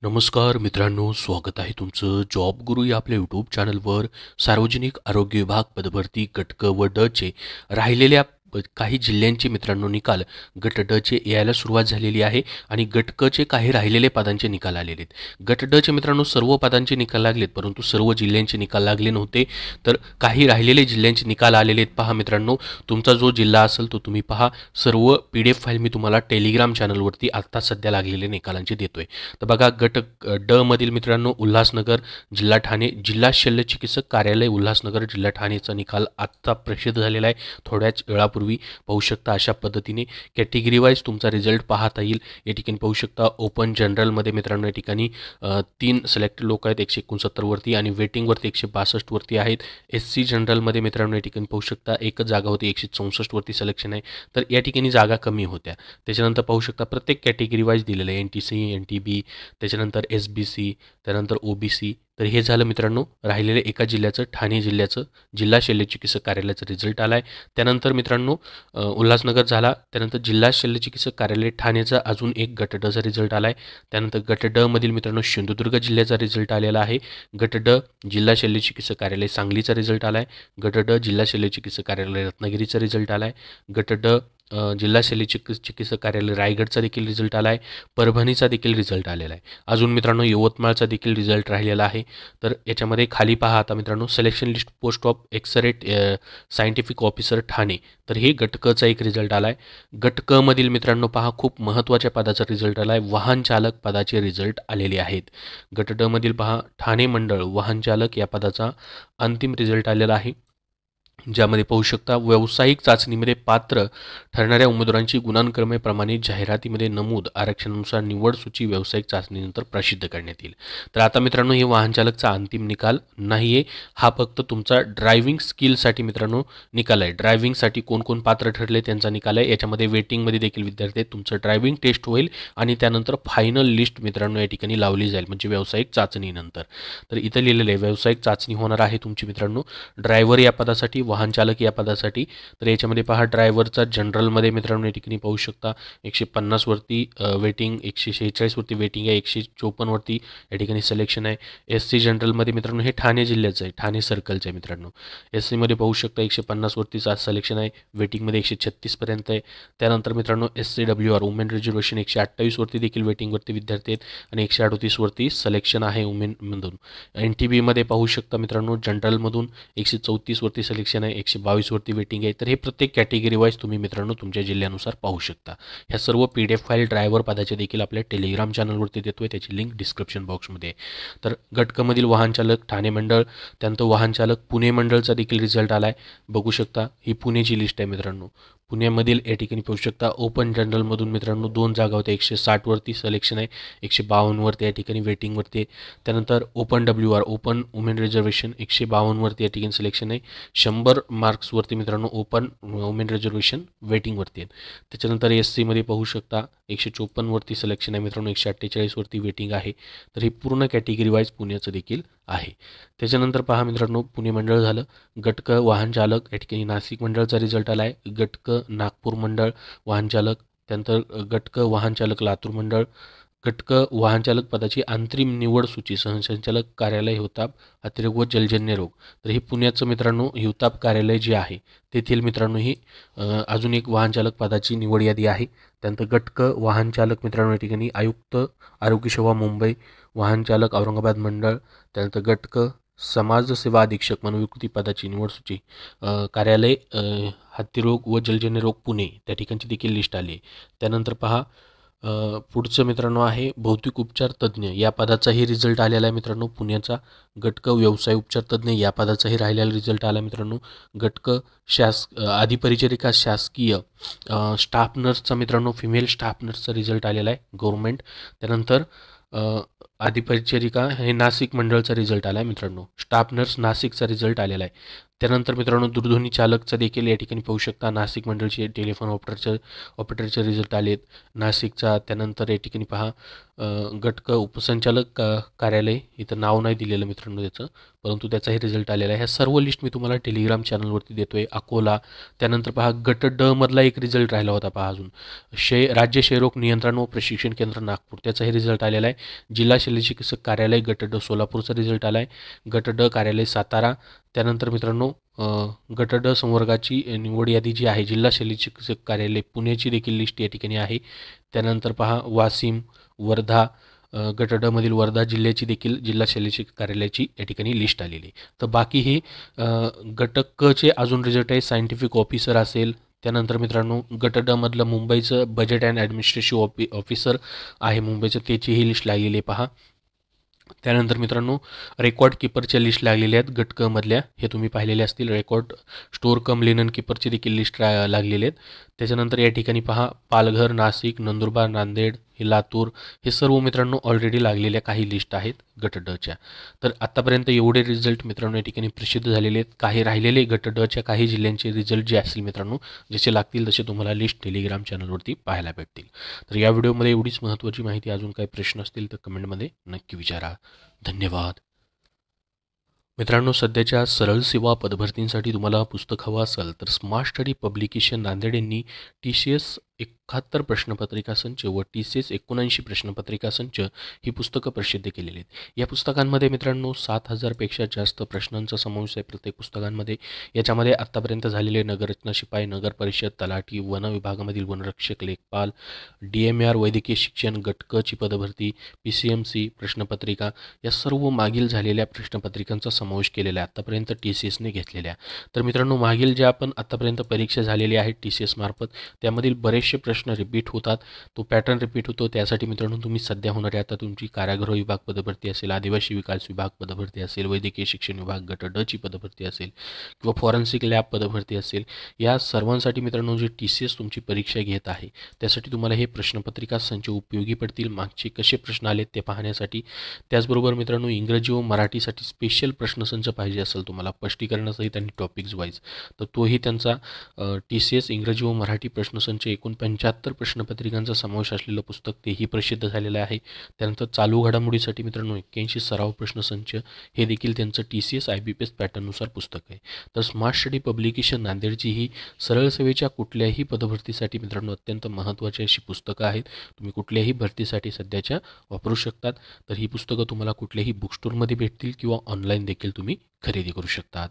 नमस्कार मित्रांनो, स्वागत आहे तुमचं जॉब गुरु या आपल्या यूट्यूब चॅनलवर. सार्वजनिक आरोग्य विभाग पदभरती गट क व ड चे राहिलेल्या काही जिल्ह्यांचे मित्रांनो निकाल गट ड चे यायला सुरुवात झालेली आहे आणि गट क चे काही राहिलेले पदांचे निकाल आलेले आहेत. गट ड चे मित्रांनो सर्व पदांचे निकाल लागलेत, परंतु सर्व जिल्ह्यांचे निकाल लागले नव्हते. तर काही राहिलेले जिल्ह्यांचे निकाल आलेले आहेत. पहा मित्रांनो, तुमचा जो जिल्हा असेल तो तुम्ही पहा. सर्व PDF फाईल मी तुम्हाला टेलिग्राम चॅनलवरती आत्ता सध्या लागलेले निकालांचे देतोय. तर बघा, गट ड मधील मित्रांनो उल्हासनगर जिल्हा ठाणे, जिल्हा शल्यचिकित्सक कार्यालय उल्हासनगर जिल्हा ठाणेचा निकाल आत्ता प्रसिद्ध झालेला आहे. थोड्याच वेळापूर्वी पाहू शकता. अशा पद्धतीने कॅटेगरी वाईज तुमचा रिझल्ट पाहता येईल. या ठिकाणी पाहू शकता ओपन जनरलमध्ये मित्रांनो या ठिकाणी 3 सिलेक्टेड लोक आहेत 169 वरती आणि वेटिंगवरती 162 वरती आहेत. SC जनरलमध्ये मित्रांनो या ठिकाणी पाहू शकता एकच जागा होती, 164 वरती सिलेक्शन आहे. तर या ठिकाणी जागा कमी होत्या. त्याच्यानंतर पाहू शकता प्रत्येक कॅटेगरी वाईज दिलेलं आहे. NTC, NTB, त्याच्यानंतर SBC, त्यानंतर OBC. तर हे झालं मित्रांनो राहिलेले एका जिल्ह्याचं, ठाणे जिल्ह्याचं जिल्हा शल्यचिकित्सक कार्यालयाचा रिझल्ट आला आहे. त्यानंतर मित्रांनो उल्हासनगर झाला. त्यानंतर जिल्हा शल्यचिकित्सक कार्यालय ठाणेचा अजून एक गट ड चा रिझल्ट आला आहे. त्यानंतर गट ड मधील मित्रांनो सिंधुदुर्ग जिल्ह्याचा रिझल्ट आलेला आहे. गट ड जिल्हा शल्यचिकित्सक कार्यालय सांगलीचा रिझल्ट आला आहे. गट ड जिल्हा शल्यचिकित्सक कार्यालय रत्नागिरीचा रिझल्ट आला आहे. गट ड जिल्हा शल्यचिकित्सक कार्यालय रायगडचा देखील रिझल्ट आला आहे. परभणीचा देखील रिझल्ट आलेला आहे. अजून मित्रांनो यवतमाळचा देखील रिझल्ट राहिलेला आहे. तर याच्यामध्ये खाली पहा आता मित्रांनो, selection list post of exact scientific officer Thane. तर हे गट क चा एक रिझल्ट आला आहे. गट क मधील मित्रांनो पहा खूप महत्त्वाच्या पदाचा रिझल्ट आला आहे. वाहन चालक पदाचे रिझल्ट आलेले आहेत. गट ड मधील पहा ठाणे मंडळ वाहन चालक या पदाचा अंतिम रिझल्ट आलेला आहे, ज्यामध्ये पाहू शकता व्यावसायिक चाचणीमध्ये पात्र ठरणाऱ्या उमेदवारांची गुणांक्रमेप्रमाणे जाहिरातीमध्ये नमूद आरक्षणानुसार निवड सूची व्यावसायिक चाचणीनंतर प्रसिद्ध करण्यात येईल. तर आता मित्रांनो हे वाहन चालकचा अंतिम निकाल नाही आहे, हा फक्त तुमचा ड्रायव्हिंग स्किलसाठी मित्रांनो निकाल आहे. ड्रायव्हिंगसाठी कोण कोण पात्र ठरले त्यांचा निकाल आहे. याच्यामध्ये वेटिंगमध्ये देखील विद्यार्थी आहेत. तुमचं ड्रायव्हिंग टेस्ट होईल आणि त्यानंतर फायनल लिस्ट मित्रांनो या ठिकाणी लावली जाईल, म्हणजे व्यावसायिक चाचणीनंतर. तर इथं लिहिलेलं आहे व्यावसायिक चाचणी होणार आहे तुमची मित्रांनो ड्रायव्हर या पदासाठी, वाहन चालक या पदासाठी. तर याच्यामध्ये पहा ड्रायव्हरचा जनरलमध्ये मित्रांनो या ठिकाणी पाहू शकता 150 वरती वेटिंग, 146 वरती वेटिंग आहे, 154 वरती या ठिकाणी सिलेक्शन आहे. SC जनरलमध्ये मित्रांनो हे ठाणे जिल्ह्याचं आहे, ठाणे सर्कलचं आहे मित्रांनो. SC मध्ये पाहू शकता 150 वरती सिलेक्शन आहे, वेटिंगमध्ये 136 पर्यंत आहे. त्यानंतर मित्रांनो SCWR वुमेन रिझर्वेशन 128 वरती देखील वेटिंगवरती विद्यार्थी आहेत आणि 138 वरती सिलेक्शन आहे वुमेनमधून. NTB मध्ये पाहू शकता मित्रांनो जनरलमधून 134 वरती सिलेक्शन आहे, 122 वरती वेटिंग आहे. तर हे प्रत्येक कॅटेगरी वाईज तुम्ही मित्रांनो तुमच्या जिल्ह्यानुसार पाहू शकता. ह्या सर्व PDF फाईल ड्रायव्हर पदाचे देखील आपल्या टेलिग्राम चॅनलवरती देतोय, त्याची लिंक डिस्क्रिप्शन बॉक्समध्ये आहे. तर गट क मधील वाहन चालक ठाणे मंडळ, त्यानंतर वाहन चालक पुणे मंडळचा देखील रिझल्ट आला आहे. बघू शकता ही पुणेची लिस्ट आहे मित्रांनो. पुण्यामधील या ठिकाणी पाहू शकता ओपन जनरलमधून मित्रांनो 2 जागा होत्या, 160 वरती सिलेक्शन आहे, 152 वरती या ठिकाणी वेटिंगवरती आहे. त्यानंतर open WR open women reservation 152 वरती या ठिकाणी सिलेक्शन आहे, 100 मार्क्सवरती मित्रांनो ओपन वुमेन रिझर्वेशन वेटिंगवरती आहे. त्याच्यानंतर SC मध्ये पाहू शकता 154 वरती सिलेक्शन आहे मित्रांनो, 148 वरती वेटिंग आहे. तर हे पूर्ण कॅटेगरी वाईज पुण्याचं देखील आहे. त्याच्यानंतर पहा मित्रांनो पुणे मंडळ झालं. गट क वाहन चालक या ठिकाणी नाशिक मंडळचा रिझल्ट आला आहे. गट क नागपूर मंडळ वाहन चालक, त्यानंतर गट क वाहन चालक लातूर मंडळ. गट क वाहन चालक पदाची अंतरिम निवड सूची सहसंचालक कार्यालय हिवताप अतिरोग व जलजन्य रोग. तर हे पुण्याचं मित्रांनो हिवताप कार्यालय जे आहे तेथील मित्रांनो ही अजून एक वाहन चालक पदाची निवड यादी आहे. त्यानंतर गट क वाहन चालक मित्रांनो या ठिकाणी आयुक्त आरोग्य सेवा मुंबई वाहन चालक औरंगाबाद मंडळ. त्यानंतर गट क समाजसेवा अधीक्षक मनोविकृती पदाची निवड सूची कार्यालय हत्तीरोग व जलजन्य रोग पुणे, त्या ठिकाणची देखील लिस्ट आली आहे. त्यानंतर पहा पुढचं मित्रांनो आहे भौतिक उपचार तज्ज्ञ या पदाचाही रिझल्ट आलेला आहे मित्रांनो पुण्याचा. गट क व्यवसाय उपचार तज्ज्ञ या पदाचाही राहिलेला रिझल्ट आला मित्रांनो. गट क अधिपरिचारिका शासकीय स्टाफ नर्सचा मित्रांनो फिमेल स्टाफ नर्सचा रिझल्ट आलेला आहे गव्हर्नमेंट. त्यानंतर अधिपरिचारिका हे नाशिक मंडळचा रिझल्ट आला आहे मित्रांनो. स्टाफ नर्स नाशिकचा रिझल्ट आलेला आहे. त्यानंतर मित्रांनो दूरध्वनी चालकचा देखील या ठिकाणी पाहू शकता नाशिक मंडळचे टेलिफोन ऑपरेटरचे रिझल्ट आले आहेत नाशिकचा. त्यानंतर या ठिकाणी पहा गट क उपसंचालक कार्यालय, इथं नाव नाही दिलेलं मित्रांनो त्याचं, परंतु त्याचाही रिझल्ट आलेला आहे. ह्या सर्व लिस्ट मी तुम्हाला टेलिग्राम चॅनलवरती देतो आहे. अकोला, त्यानंतर पहा गट ड मधला एक रिझल्ट राहिला होता पहा अजून, राज्य क्षयरोग नियंत्रण व प्रशिक्षण केंद्र नागपूर, त्याचाही रिझल्ट आलेला आहे. जिल्हा शल्यचिकित्सक कार्यालय गट ड सोलापूरचा रिझल्ट आला आहे. गट ड कार्यालय सातारा. त्यानंतर मित्रांनो गट ड संवर्गाची निवड यादी जी आहे, जिल्हा शल्यचिकित्सक कार्यालय पुण्याची देखील लिस्ट या ठिकाणी आहे. त्यानंतर पहा वाशिम, वर्धा, गट ड मधील वर्धा जिल्ह्याची देखील जिल्हा शल्यचिकित्सक कार्यालयाची या ठिकाणी लिस्ट आलेली आहे. तर बाकी हे गट क चे अजून रिझल्ट आहे. सायंटिफिक ऑफिसर असेल, त्यानंतर मित्रांनो गट ड मधलं मुंबईचं बजेट अँड ॲडमिनिस्ट्रेटिव्ह ऑफिसर आहे मुंबईचं, त्याचीही लिस्ट लागलेली आहे पहा. त्यानंतर मित्रांनो रेकॉर्ड कीपरच्या लिस्ट लागलेल्या आहेत गट क मधल्या, हे तुम्ही पाहिलेले असतील. रेकॉर्ड स्टोअर कम लिनन कीपरची देखील लिस्ट लागलेले आहेत. त्याच्यानंतर या ठिकाणी पहा पालघर, नाशिक, नंदुरबार, नांदेड, हे लातूर, हे सर्व मित्रांनो ऑलरेडी लागलेल्या काही लिस्ट आहेत गट ड च्या. तर आत्तापर्यंत एवढे रिझल्ट मित्रांनो या ठिकाणी प्रसिद्ध झालेले आहेत. काही राहिलेले गट ड च्या काही जिल्ह्यांचे रिझल्ट जे असतील मित्रांनो, जसे लागतील तसे तुम्हाला लिस्ट टेलिग्राम चॅनलवरती पाहायला भेटतील. तर या व्हिडिओमध्ये एवढीच महत्त्वाची माहिती. अजून काही प्रश्न असतील तर कमेंटमध्ये नक्की विचारा. धन्यवाद. मित्रांनो, सध्याच्या सरळ सेवा पदभरतींसाठी तुम्हाला पुस्तक हवं असेल तर स्मार्ट स्टडी पब्लिकेशन नांदेड यांनी TCS 71 प्रश्नपत्रिका संच व TCS 79 प्रश्नपत्रिका संच ही पुस्तकं प्रसिद्ध केलेली आहेत. या पुस्तकांमध्ये मित्रांनो 7000 पेक्षा जास्त प्रश्नांचा समावेश आहे प्रत्येक पुस्तकांमध्ये. याच्यामध्ये आत्तापर्यंत झालेले नगररचना शिपाई, नगर परिषद, तलाठी, वन विभागामधील वनरक्षक, लेखपाल, DMAR, वैद्यकीय शिक्षण, गट क ची पदभरती, PCMC प्रश्नपत्रिका, या सर्व मागील झालेल्या प्रश्नपत्रिकांचा समावेश केलेला आहे आत्तापर्यंत TCSने घेतलेल्या. तर मित्रांनो, मागील ज्या आपण आत्तापर्यंत परीक्षा झालेली आहेत TCS मार्फत, त्यामधील बरेचसे प्रश्न रिपीट होतात, तो पॅटर्न रिपीट होतो. त्यासाठी मित्रांनो तुम्ही सध्या होणारी आता तुमची कारागृह विभाग पदभरती असेल, आदिवासी विकास विभाग पदभरती असेल, वैद्यकीय शिक्षण विभाग गट ड ची पदभरती असेल किंवा फॉरेन्सिक लॅब पदभरती असेल, या सर्वांसाठी मित्रांनो जे TCS तुमची परीक्षा घेत आहे त्यासाठी तुम्हाला हे प्रश्नपत्रिका संच उपयोगी पडतील. मागचे कसे प्रश्न आलेत ते पाहण्यासाठी. त्याचबरोबर मित्रांनो इंग्रजी व मराठीसाठी स्पेशल प्रश्नसंच पाहिजे असेल तुम्हाला स्पष्टीकरणासहित आणि टॉपिक्स वाईज, तर तोही त्यांचा TCS इंग्रजी व मराठी प्रश्नसंच एकूण 75 प्रश्नपत्रिकांचा समावेश असलेलं पुस्तक तेही प्रसिद्ध झालेलं आहे. त्यानंतर चालू घडामोडीसाठी मित्रांनो 81 सराव प्रश्नसंच हे देखील त्यांचं TCS IBPS पॅटर्ननुसार पुस्तक आहे. तर स्मार्ट स्टडी पब्लिकेशन नांदेडची ही सरळ सेवेच्या कुठल्याही पदभरतीसाठी मित्रांनो अत्यंत महत्त्वाची अशी पुस्तकं आहेत. तुम्ही कुठल्याही भरतीसाठी सध्याच्या वापरू शकतात. तर ही पुस्तकं तुम्हाला कुठल्याही बुक स्टोअरमध्ये भेटतील किंवा ऑनलाईन देखील तुम्ही खरेदी करू शकतात.